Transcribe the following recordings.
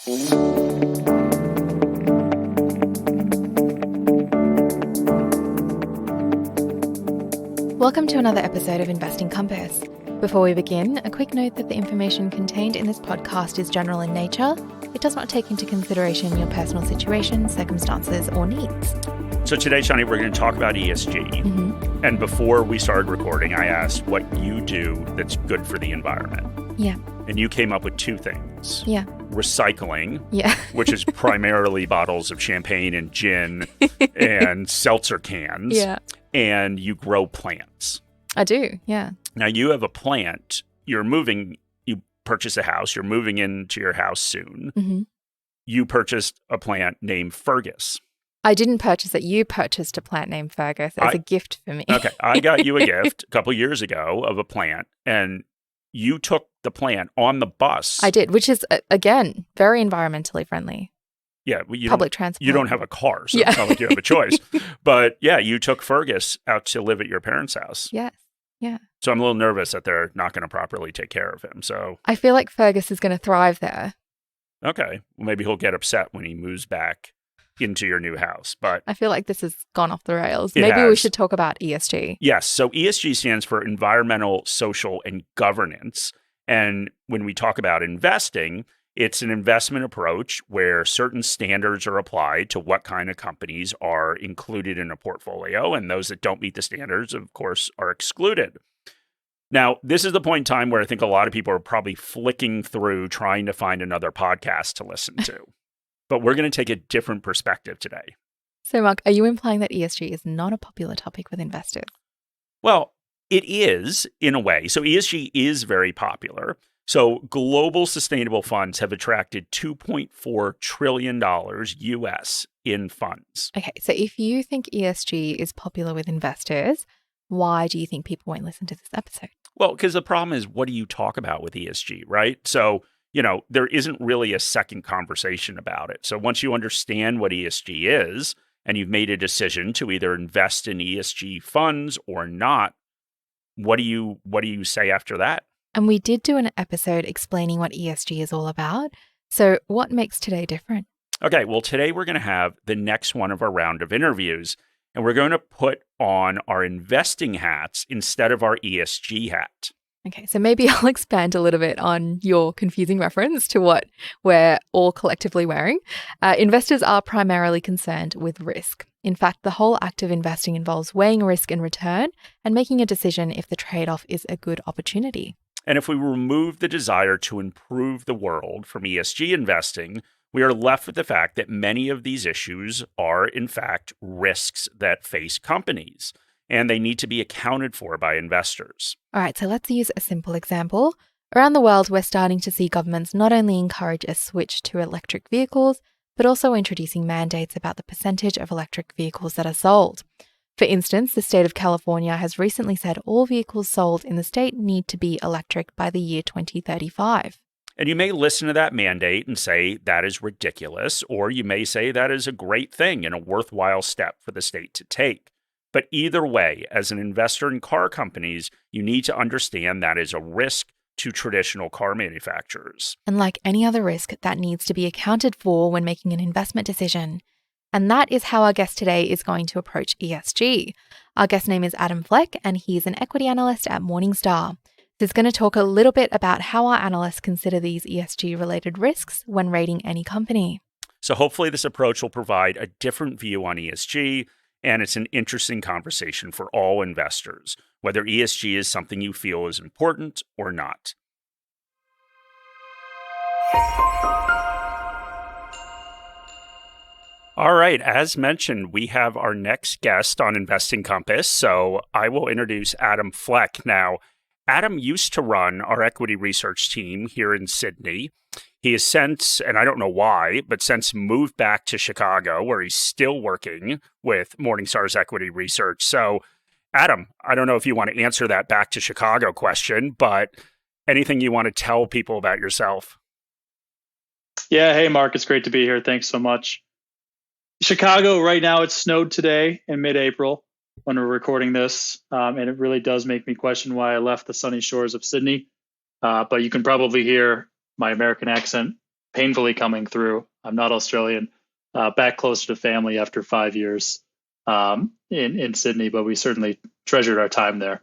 Welcome to another episode of Investing Compass. Before we begin, a quick note that the information contained in this podcast is general in nature. It does not take into consideration your personal situation, circumstances, or needs. So today, Shani, we're going to talk about ESG. Mm-hmm. And before we started recording, I asked what you do that's good for the environment. Yeah. And you came up with two things. Yeah. Recycling, which is primarily bottles of champagne and gin and seltzer cans. Yeah. And you grow plants. I do, yeah. Now you have a plant, you purchase a house, you're moving into your house soon. Mm-hmm. You purchased a plant named Fergus. I didn't purchase it. You purchased a plant named Fergus as a gift for me. Okay, I got you a gift a couple years ago of a plant, and you took the plant on the bus. I did, which is, again, very environmentally friendly. Yeah, public transport. You don't have a car, so it's not like you have a choice. But yeah, you took Fergus out to live at your parents' house. Yes, yeah. So I'm a little nervous that they're not going to properly take care of him. So I feel like Fergus is going to thrive there. Okay, well, maybe he'll get upset when he moves back into your new house. But I feel like this has gone off the rails. Maybe we should talk about ESG. Yes, so ESG stands for environmental, social, and governance. And when we talk about investing, it's an investment approach where certain standards are applied to what kind of companies are included in a portfolio, and those that don't meet the standards, of course, are excluded. Now, this is the point in time where I think a lot of people are probably flicking through trying to find another podcast to listen to. But we're going to take a different perspective today. So, Mark, are you implying that ESG is not a popular topic with investors? Well, it is in a way. So ESG is very popular. So global sustainable funds have attracted $2.4 trillion US in funds. Okay, so if you think ESG is popular with investors, why do you think people won't listen to this episode? Well, because the problem is, what do you talk about with ESG, right? So, there isn't really a second conversation about it. So once you understand what ESG is, and you've made a decision to either invest in ESG funds or not, what do you say after that? And we did do an episode explaining what ESG is all about. So what makes today different? Okay, well, today we're going to have the next one of our round of interviews, and we're going to put on our investing hats instead of our ESG hat. Okay, so maybe I'll expand a little bit on your confusing reference to what we're all collectively wearing. Investors are primarily concerned with risk. In fact, the whole act of investing involves weighing risk and return and making a decision if the trade-off is a good opportunity. And if we remove the desire to improve the world from ESG investing, we are left with the fact that many of these issues are, in fact, risks that face companies, and they need to be accounted for by investors. All right, so let's use a simple example. Around the world, we're starting to see governments not only encourage a switch to electric vehicles, but also introducing mandates about the percentage of electric vehicles that are sold. For instance, the state of California has recently said all vehicles sold in the state need to be electric by the year 2035. And you may listen to that mandate and say that is ridiculous, or you may say that is a great thing and a worthwhile step for the state to take. But either way, as an investor in car companies, you need to understand that is a risk to traditional car manufacturers. And like any other risk, that needs to be accounted for when making an investment decision. And that is how our guest today is going to approach ESG. Our guest name is Adam Fleck, and he's an equity analyst at Morningstar. He's going to talk a little bit about how our analysts consider these ESG-related risks when rating any company. So hopefully this approach will provide a different view on ESG, and it's an interesting conversation for all investors, whether ESG is something you feel is important or not. All right, as mentioned, we have our next guest on Investing Compass, so I will introduce Adam Fleck. Now, Adam used to run our equity research team here in Sydney. He has since, and I don't know why, but since moved back to Chicago, where he's still working with Morningstar's equity research. So, Adam, I don't know if you want to answer that back to Chicago question, but anything you want to tell people about yourself? Yeah, hey, Mark, it's great to be here. Thanks so much. Chicago, right now, it snowed today in mid-April when we're recording this, and it really does make me question why I left the sunny shores of Sydney. But you can probably hear my American accent painfully coming through. I'm not Australian, back closer to family after 5 years in Sydney, but we certainly treasured our time there.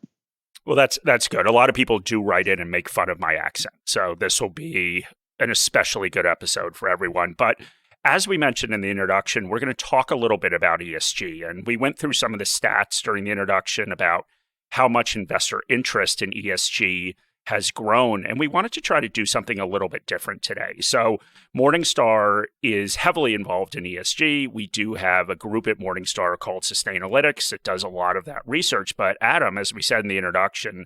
Well, that's good. A lot of people do write in and make fun of my accent, so this will be an especially good episode for everyone. But as we mentioned in the introduction, we're going to talk a little bit about ESG, and we went through some of the stats during the introduction about how much investor interest in ESG has grown, and we wanted to try to do something a little bit different today. So Morningstar is heavily involved in ESG. We do have a group at Morningstar called Sustainalytics that does a lot of that research. But Adam, as we said in the introduction,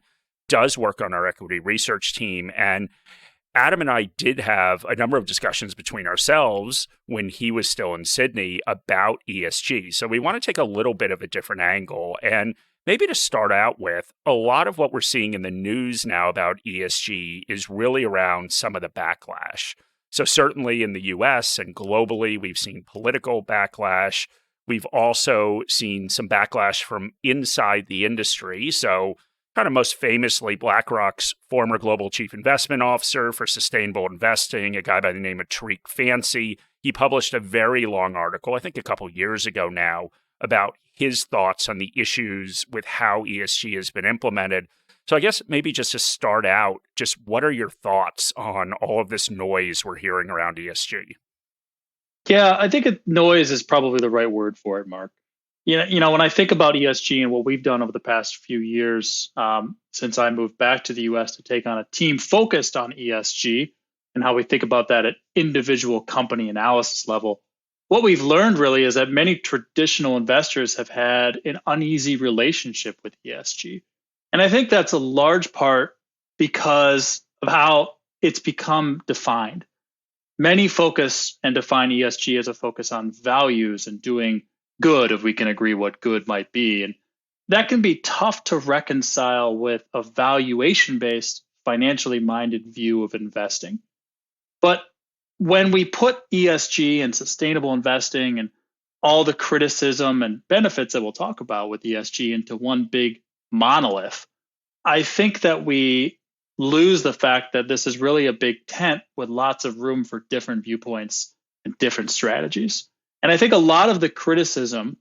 does work on our equity research team. And Adam and I did have a number of discussions between ourselves when he was still in Sydney about ESG. So we want to take a little bit of a different angle. And maybe to start out with, a lot of what we're seeing in the news now about ESG is really around some of the backlash. So certainly in the US and globally, we've seen political backlash. We've also seen some backlash from inside the industry. So kind of most famously, BlackRock's former global chief investment officer for sustainable investing, a guy by the name of Tariq Fancy, he published a very long article, I think a couple years ago now, about his thoughts on the issues with how ESG has been implemented. So I guess maybe just to start out, just what are your thoughts on all of this noise we're hearing around ESG? Yeah, I think noise is probably the right word for it, Mark. When I think about ESG and what we've done over the past few years, since I moved back to the US to take on a team focused on ESG and how we think about that at individual company analysis level, what we've learned really is that many traditional investors have had an uneasy relationship with ESG. And I think that's a large part because of how it's become defined. Many focus and define ESG as a focus on values and doing good, if we can agree what good might be. And that can be tough to reconcile with a valuation-based, financially minded view of investing. But when we put ESG and sustainable investing and all the criticism and benefits that we'll talk about with ESG into one big monolith, I think that we lose the fact that this is really a big tent with lots of room for different viewpoints and different strategies. And I think a lot of the criticism,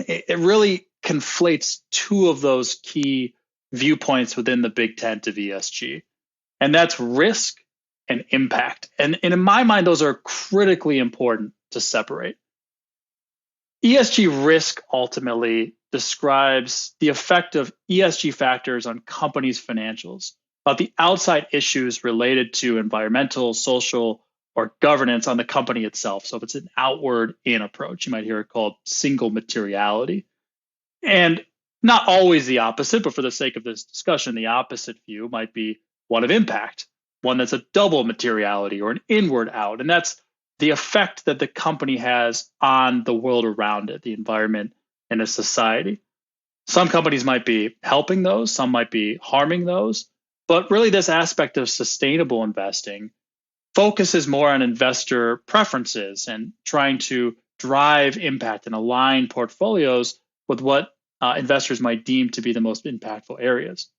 it really conflates two of those key viewpoints within the big tent of ESG. And that's risk and impact. And in my mind, those are critically important to separate. ESG risk ultimately describes the effect of ESG factors on companies' financials, about the outside issues related to environmental, social, or governance on the company itself. So if it's an outward-in approach, you might hear it called single materiality. And not always the opposite, but for the sake of this discussion, the opposite view might be one of impact, one that's a double materiality or an inward out. And that's the effect that the company has on the world around it, the environment and a society. Some companies might be helping those, some might be harming those. But really, this aspect of sustainable investing focuses more on investor preferences and trying to drive impact and align portfolios with what investors might deem to be the most impactful areas.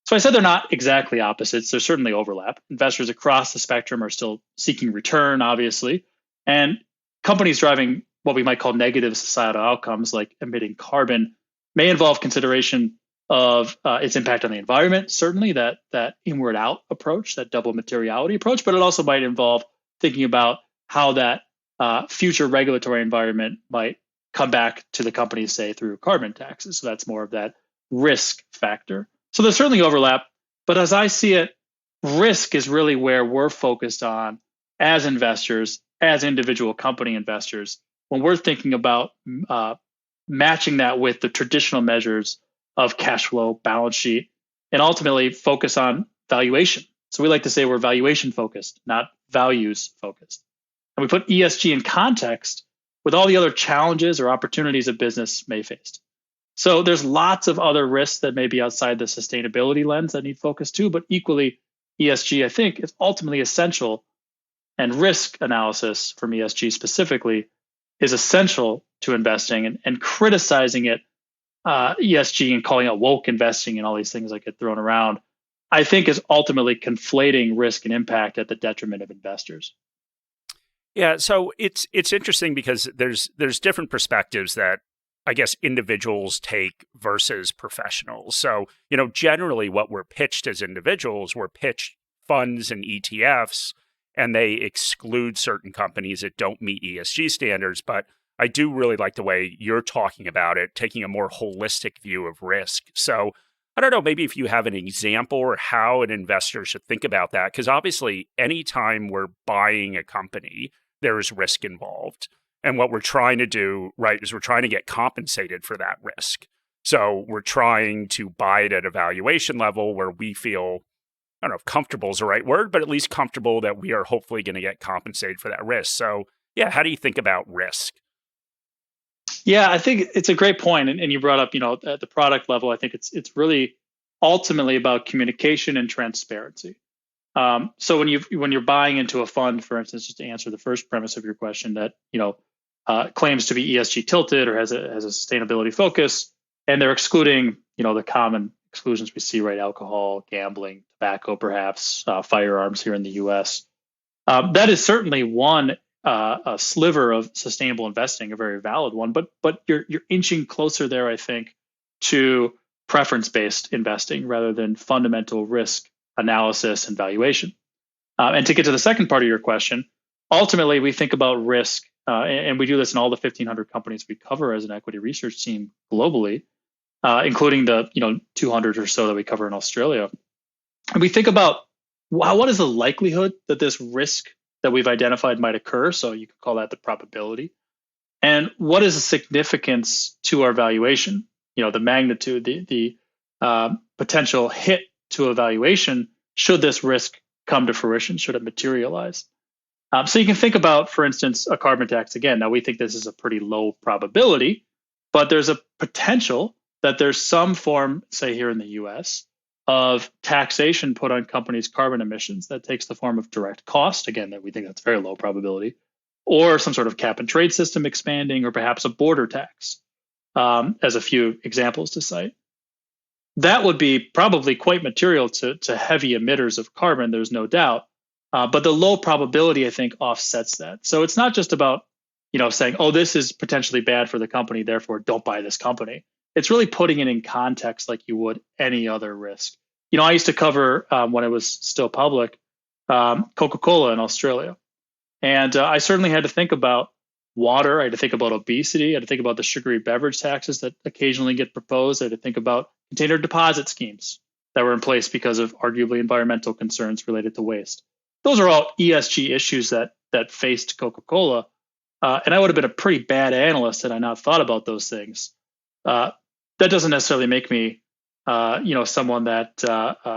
So I said they're not exactly opposites. There's certainly overlap. Investors across the spectrum are still seeking return, obviously. And companies driving what we might call negative societal outcomes, like emitting carbon, may involve consideration of its impact on the environment, certainly that inward out approach, that double materiality approach, but it also might involve thinking about how that future regulatory environment might come back to the company, say, through carbon taxes. So that's more of that risk factor. So there's certainly overlap, but as I see it, risk is really where we're focused on as investors, as individual company investors, when we're thinking about matching that with the traditional measures of cash flow, balance sheet, and ultimately focus on valuation. So we like to say we're valuation focused, not values focused. And we put ESG in context with all the other challenges or opportunities a business may face. So there's lots of other risks that may be outside the sustainability lens that need focus too, but equally ESG, I think, is ultimately essential, and risk analysis from ESG specifically is essential to investing, and criticizing it, ESG, and calling it woke investing and all these things that get thrown around, I think is ultimately conflating risk and impact at the detriment of investors. Yeah, so it's interesting because there's different perspectives that I guess individuals take versus professionals. So, generally what we're pitched as individuals, we're pitched funds and ETFs, and they exclude certain companies that don't meet ESG standards. But I do really like the way you're talking about it, taking a more holistic view of risk. So I don't know, maybe if you have an example or how an investor should think about that, because obviously anytime we're buying a company, there is risk involved. And what we're trying to do, right, is we're trying to get compensated for that risk. So we're trying to buy it at a valuation level where we feel, I don't know if comfortable is the right word, but at least comfortable that we are hopefully going to get compensated for that risk. So yeah, how do you think about risk? Yeah, I think it's a great point, and you brought up, at the product level, I think it's really ultimately about communication and transparency. So when you're buying into a fund, for instance, just to answer the first premise of your question, that claims to be ESG tilted or has a sustainability focus, and they're excluding the common exclusions we see, right? Alcohol, gambling, tobacco, perhaps firearms here in the U.S. That is certainly one a sliver of sustainable investing, a very valid one. But you're inching closer there, I think, to preference-based investing rather than fundamental risk analysis and valuation. And to get to the second part of your question, ultimately we think about risk, and we do this in all the 1,500 companies we cover as an equity research team globally, including the 200 or so that we cover in Australia. And we think about what is the likelihood that this risk that we've identified might occur. So you could call that the probability. And what is the significance to our valuation? The magnitude, the potential hit to a valuation should this risk come to fruition, should it materialize. So you can think about, for instance, a carbon tax again. Now we think this is a pretty low probability, but there's a potential that there's some form, say here in the US, of taxation put on companies' carbon emissions that takes the form of direct cost. Again, that we think that's very low probability, or some sort of cap and trade system expanding, or perhaps a border tax, as a few examples to cite. That would be probably quite material to heavy emitters of carbon, there's no doubt. But the low probability, I think, offsets that. So it's not just about saying, oh, this is potentially bad for the company, therefore don't buy this company. It's really putting it in context like you would any other risk. I used to cover, when it was still public, Coca-Cola in Australia. And I certainly had to think about water. I had to think about obesity. I had to think about the sugary beverage taxes that occasionally get proposed. I had to think about container deposit schemes that were in place because of arguably environmental concerns related to waste. Those are all ESG issues that faced Coca-Cola. And I would have been a pretty bad analyst had I not thought about those things. That doesn't necessarily make me, someone that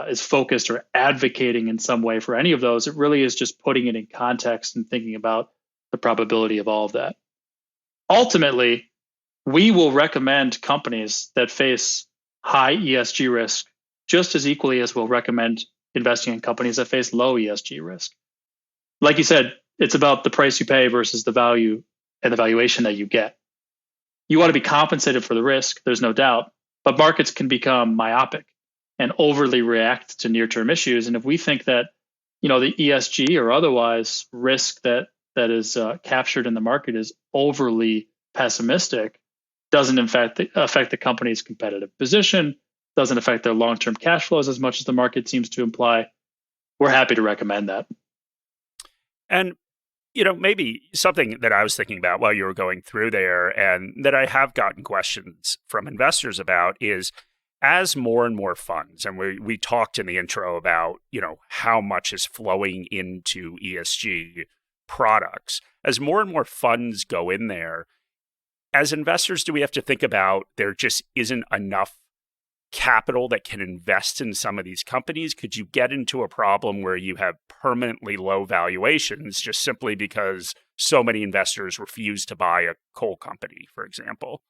is focused or advocating in some way for any of those. It really is just putting it in context and thinking about the probability of all of that. Ultimately, we will recommend companies that face high ESG risk just as equally as we'll recommend investing in companies that face low ESG risk. Like you said, it's about the price you pay versus the value and the valuation that you get. You want to be compensated for the risk, there's no doubt, but markets can become myopic and overly react to near-term issues. And if we think that, the ESG or otherwise risk that is captured in the market is overly pessimistic, doesn't in fact affect the company's competitive position, doesn't affect their long-term cash flows as much as the market seems to imply, we're happy to recommend that. And maybe something that I was thinking about while you were going through there, and that I have gotten questions from investors about, is as more and more funds, and we talked in the intro about, how much is flowing into ESG products, as more and more funds go in there, as investors, do we have to think about there just isn't enough capital that can invest in some of these companies? Could you get into a problem where you have permanently low valuations just simply because so many investors refuse to buy a coal company, for example?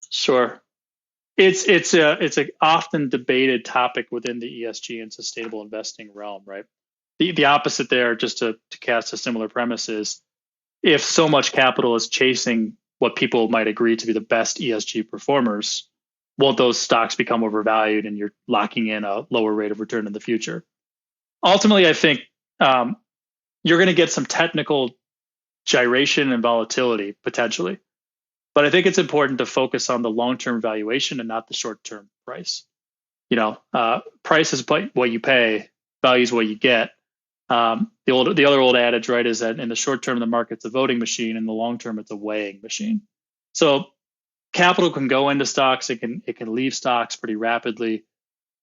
Sure. It's a often debated topic within the ESG and sustainable investing realm, right? The opposite there, just to cast a similar premise, is if so much capital is chasing what people might agree to be the best ESG performers, won't those stocks become overvalued and you're locking in a lower rate of return in the future? Ultimately, I think you're going to get some technical gyration and volatility potentially. But I think it's important to focus on the long-term valuation and not the short-term price. Price is what you pay, value is what you get. The other old adage, right, is that in the short term, the market's a voting machine, in the long term, it's a weighing machine. So capital can go into stocks, it can leave stocks pretty rapidly,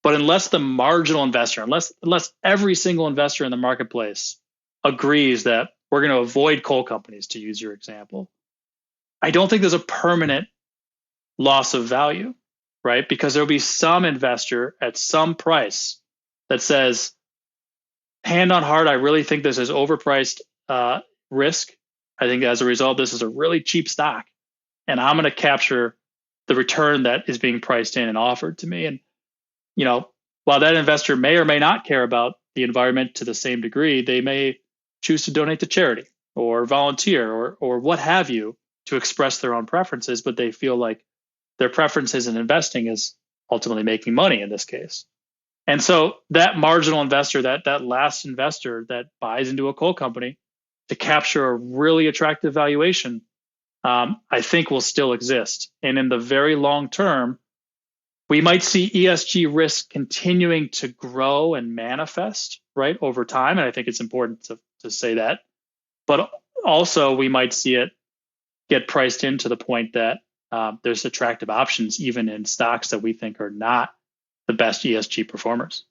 but unless the marginal investor, unless every single investor in the marketplace agrees that we're going to avoid coal companies, to use your example, I don't think there's a permanent loss of value, right? Because there'll be some investor at some price that says, hand on heart, I really think this is overpriced risk. I think as a result, this is a really cheap stock, and I'm going to capture the return that is being priced in and offered to me. And, while that investor may or may not care about the environment to the same degree, they may choose to donate to charity or volunteer or what have you to express their own preferences, but they feel like their preferences in investing is ultimately making money in this case. And so that marginal investor, that last investor that buys into a coal company to capture a really attractive valuation, I think will still exist. And in the very long term, we might see ESG risk continuing to grow and manifest, right, over time. And I think it's important to say that. But also we might see it get priced in to the point that there's attractive options even in stocks that we think are not the best ESG performers.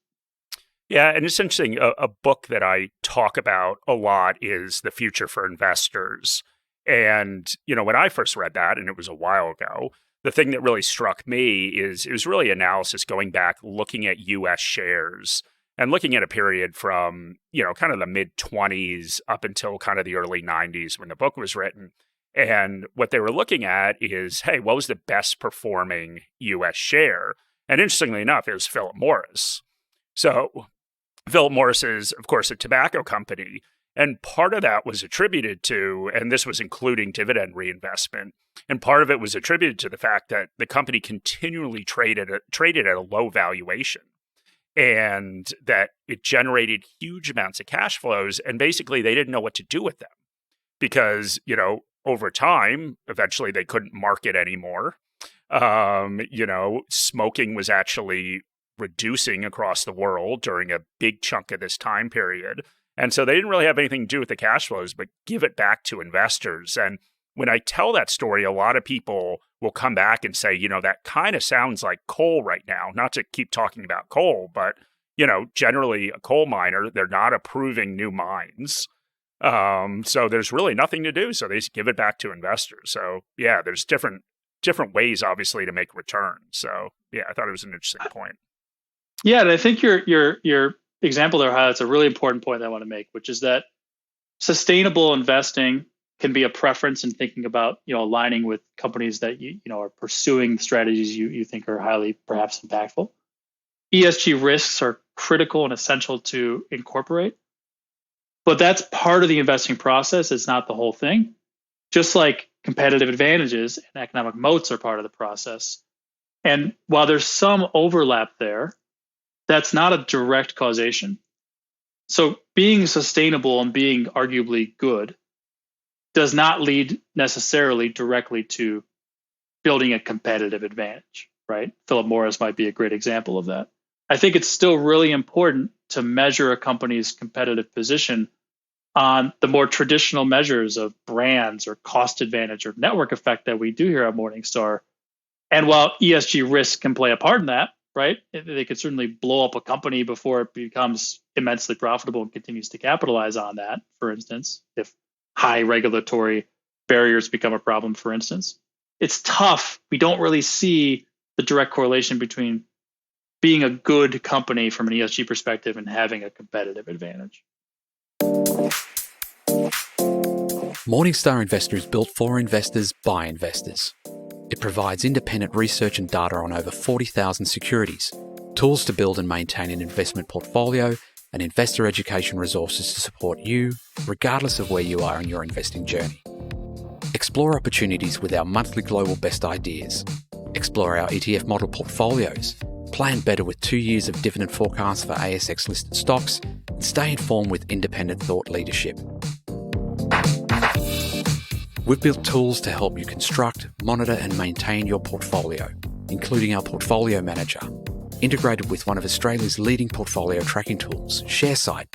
Yeah, and it's interesting. A book that I talk about a lot is The Future for Investors. And, when I first read that, and it was a while ago, the thing that really struck me is it was really analysis going back, looking at U.S. shares and looking at a period from, kind of the mid-20s up until kind of the early 90s when the book was written. And what they were looking at is, hey, what was the best performing U.S. share? And interestingly enough, it was Philip Morris. So Philip Morris is, of course, a tobacco company. And part of that was attributed to, and this was including dividend reinvestment, and part of it was attributed to the fact that the company continually traded at a low valuation and that it generated huge amounts of cash flows. And basically, they didn't know what to do with them because, over time, eventually they couldn't market anymore. Smoking was actually reducing across the world during a big chunk of this time period. And so they didn't really have anything to do with the cash flows, but give it back to investors. And when I tell that story, a lot of people will come back and say, that kind of sounds like coal right now. Not to keep talking about coal, but, generally a coal miner, they're not approving new mines. So there's really nothing to do. So they just give it back to investors. So yeah, there's different ways, obviously, to make returns. So yeah, I thought it was an interesting point. Yeah, and I think your example there highlights a really important point that I want to make, which is that sustainable investing can be a preference in thinking about, aligning with companies that you are pursuing strategies you think are highly perhaps impactful. ESG risks are critical and essential to incorporate, but that's part of the investing process. It's not the whole thing. Just like competitive advantages and economic moats are part of the process. And while there's some overlap there, that's not a direct causation. So being sustainable and being arguably good does not lead necessarily directly to building a competitive advantage, right? Philip Morris might be a great example of that. I think it's still really important to measure a company's competitive position on the more traditional measures of brands or cost advantage or network effect that we do here at Morningstar. And while ESG risk can play a part in that, right? They could certainly blow up a company before it becomes immensely profitable and continues to capitalize on that, for instance, if high regulatory barriers become a problem, for instance. It's tough. We don't really see the direct correlation between being a good company from an ESG perspective and having a competitive advantage. Morningstar Investor is built for investors by investors. It provides independent research and data on over 40,000 securities, tools to build and maintain an investment portfolio, and investor education resources to support you, regardless of where you are in your investing journey. Explore opportunities with our monthly global best ideas. Explore our ETF model portfolios. Plan better with 2 years of dividend forecasts for ASX listed stocks, and stay informed with independent thought leadership. We've built tools to help you construct, monitor and maintain your portfolio, including our Portfolio Manager, integrated with one of Australia's leading portfolio tracking tools, Sharesight.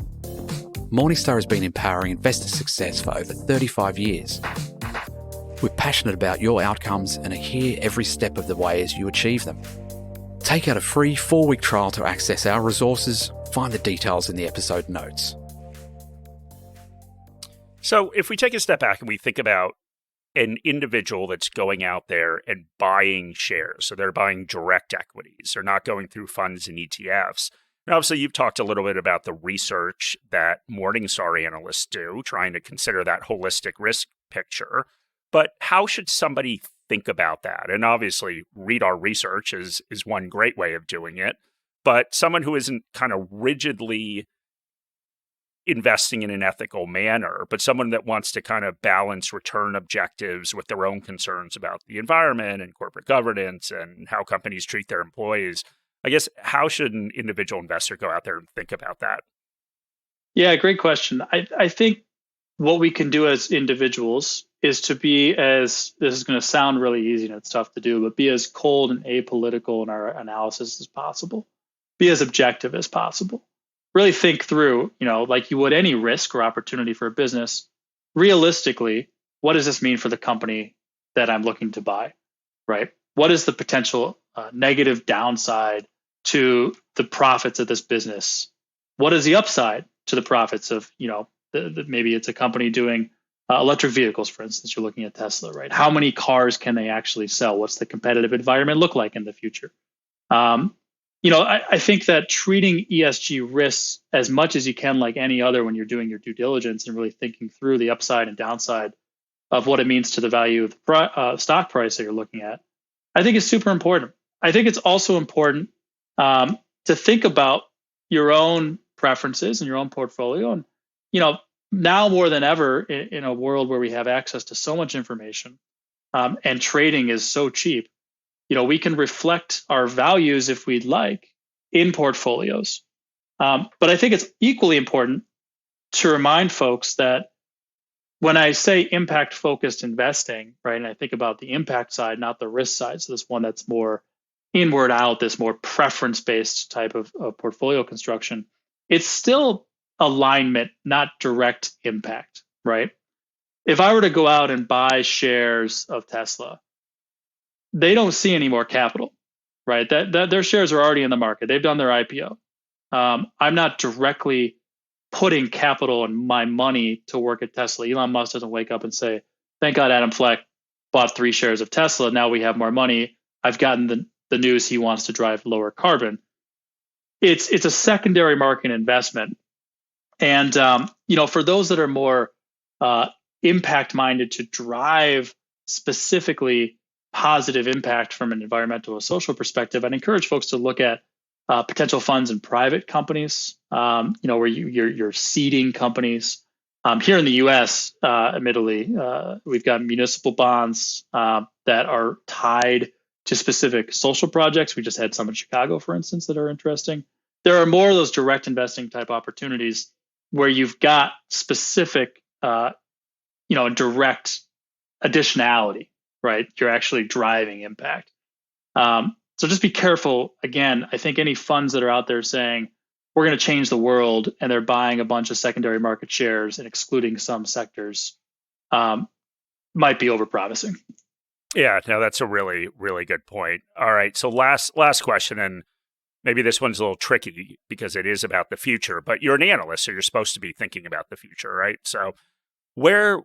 Morningstar has been empowering investor success for over 35 years. We're passionate about your outcomes and are here every step of the way as you achieve them. Take out a free 4-week trial to access our resources. Find the details in the episode notes. So if we take a step back and we think about an individual that's going out there and buying shares, so they're buying direct equities, they're not going through funds and ETFs. And obviously, you've talked a little bit about the research that Morningstar analysts do, trying to consider that holistic risk picture. But how should somebody think about that? And obviously, read our research is one great way of doing it. But someone who isn't kind of rigidly investing in an ethical manner, but someone that wants to kind of balance return objectives with their own concerns about the environment and corporate governance and how companies treat their employees, I guess, how should an individual investor go out there and think about that? Yeah, great question. I think what we can do as individuals is to be as, this is going to sound really easy and it's tough to do, but be as cold and apolitical in our analysis as possible. Be as objective as possible. Really think through, like you would any risk or opportunity for a business, realistically, what does this mean for the company that I'm looking to buy, right? What is the potential negative downside to the profits of this business? What is the upside to the profits of, maybe it's a company doing electric vehicles, for instance, you're looking at Tesla, right? How many cars can they actually sell? What's the competitive environment look like in the future? I think that treating ESG risks as much as you can like any other when you're doing your due diligence and really thinking through the upside and downside of what it means to the value of the stock price that you're looking at, I think is super important. I think it's also important to think about your own preferences and your own portfolio. And, now more than ever in a world where we have access to so much information and trading is so cheap, we can reflect our values if we'd like in portfolios. But I think it's equally important to remind folks that when I say impact-focused investing, right, and I think about the impact side, not the risk side, so this one that's more inward out, this more preference-based type of portfolio construction, it's still alignment, not direct impact, right? If I were to go out and buy shares of Tesla, they don't see any more capital, right? That their shares are already in the market. They've done their IPO. I'm not directly putting capital and my money to work at Tesla. Elon Musk doesn't wake up and say, thank God Adam Fleck bought 3 shares of Tesla. Now we have more money. I've gotten the news he wants to drive lower carbon. It's a secondary market investment. And, for those that are more impact minded to drive specifically positive impact from an environmental or social perspective, I'd encourage folks to look at potential funds in private companies, where you're seeding companies. Here in the U.S., admittedly, we've got municipal bonds that are tied to specific social projects. We just had some in Chicago, for instance, that are interesting. There are more of those direct investing type opportunities where you've got specific, direct additionality, right? You're actually driving impact. So just be careful. Again, I think any funds that are out there saying we're going to change the world and they're buying a bunch of secondary market shares and excluding some sectors might be overpromising. Yeah, no, that's a really, really good point. All right, so last question, and maybe this one's a little tricky because it is about the future, but you're an analyst, so you're supposed to be thinking about the future, right? So where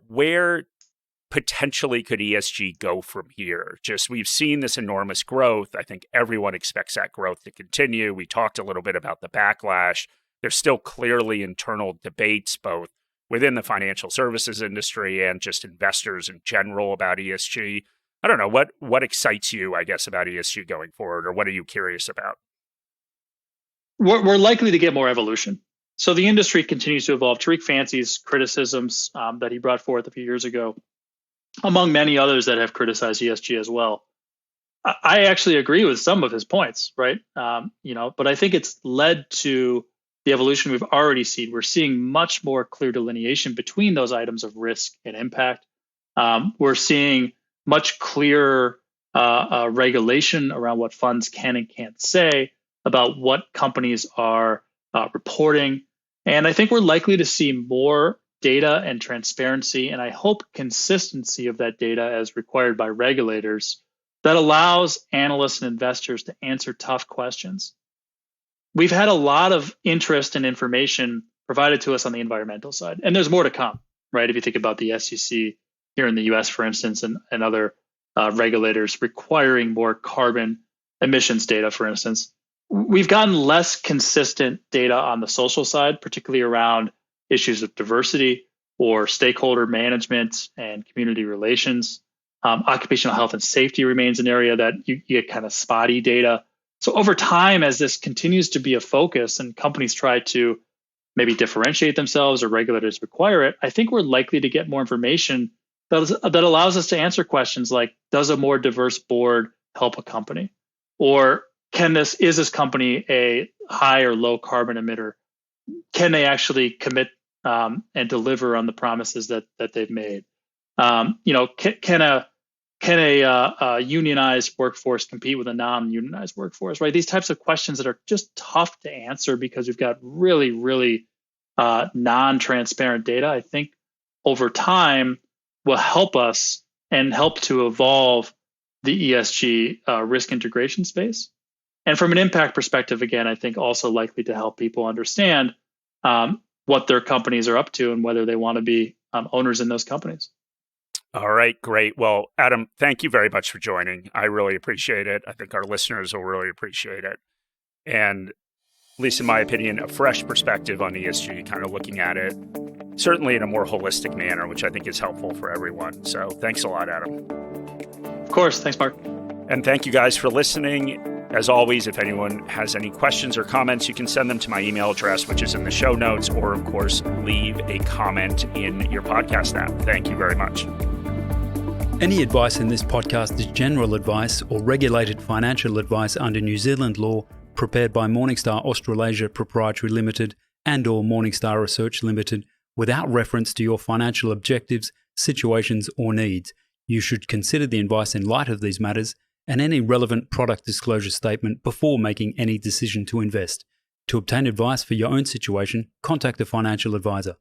potentially could ESG go from here? Just we've seen this enormous growth. I think everyone expects that growth to continue. We talked a little bit about the backlash. There's still clearly internal debates, both within the financial services industry and just investors in general about ESG. I don't know, what excites you, I guess, about ESG going forward, or what are you curious about? We're likely to get more evolution. So the industry continues to evolve. Tariq Fancy's criticisms that he brought forth a few years ago, among many others that have criticized ESG as well, I actually agree with some of his points, right? But I think it's led to the evolution we've already seen. We're seeing much more clear delineation between those items of risk and impact. We're seeing much clearer regulation around what funds can and can't say about what companies are reporting. And I think we're likely to see more data and transparency, and I hope consistency of that data as required by regulators that allows analysts and investors to answer tough questions. We've had a lot of interest and information provided to us on the environmental side, and there's more to come, right? If you think about the SEC here in the US, for instance, and other regulators requiring more carbon emissions data, for instance. We've gotten less consistent data on the social side, particularly around issues of diversity or stakeholder management and community relations. Occupational health and safety remains an area that you get kind of spotty data. So over time, as this continues to be a focus and companies try to maybe differentiate themselves or regulators require it, I think we're likely to get more information that allows us to answer questions like, does a more diverse board help a company? Or is this company a high or low carbon emitter? Can they actually commit and deliver on the promises that they've made? Can a unionized workforce compete with a non-unionized workforce? Right? These types of questions that are just tough to answer because we've got really, really non-transparent data. I think over time will help us and help to evolve the ESG risk integration space. And from an impact perspective, again, I think also likely to help people understand what their companies are up to and whether they want to be owners in those companies. All right, great. Well, Adam, thank you very much for joining. I really appreciate it. I think our listeners will really appreciate it. And at least in my opinion, a fresh perspective on ESG, kind of looking at it, certainly in a more holistic manner, which I think is helpful for everyone. So thanks a lot, Adam. Of course. Thanks, Mark. And thank you guys for listening. As always, if anyone has any questions or comments, you can send them to my email address, which is in the show notes, or of course, leave a comment in your podcast app. Thank you very much. Any advice in this podcast is general advice or regulated financial advice under New Zealand law, prepared by Morningstar Australasia Proprietary Limited and or Morningstar Research Limited, without reference to your financial objectives, situations or needs. You should consider the advice in light of these matters and any relevant product disclosure statement before making any decision to invest. To obtain advice for your own situation, contact a financial advisor.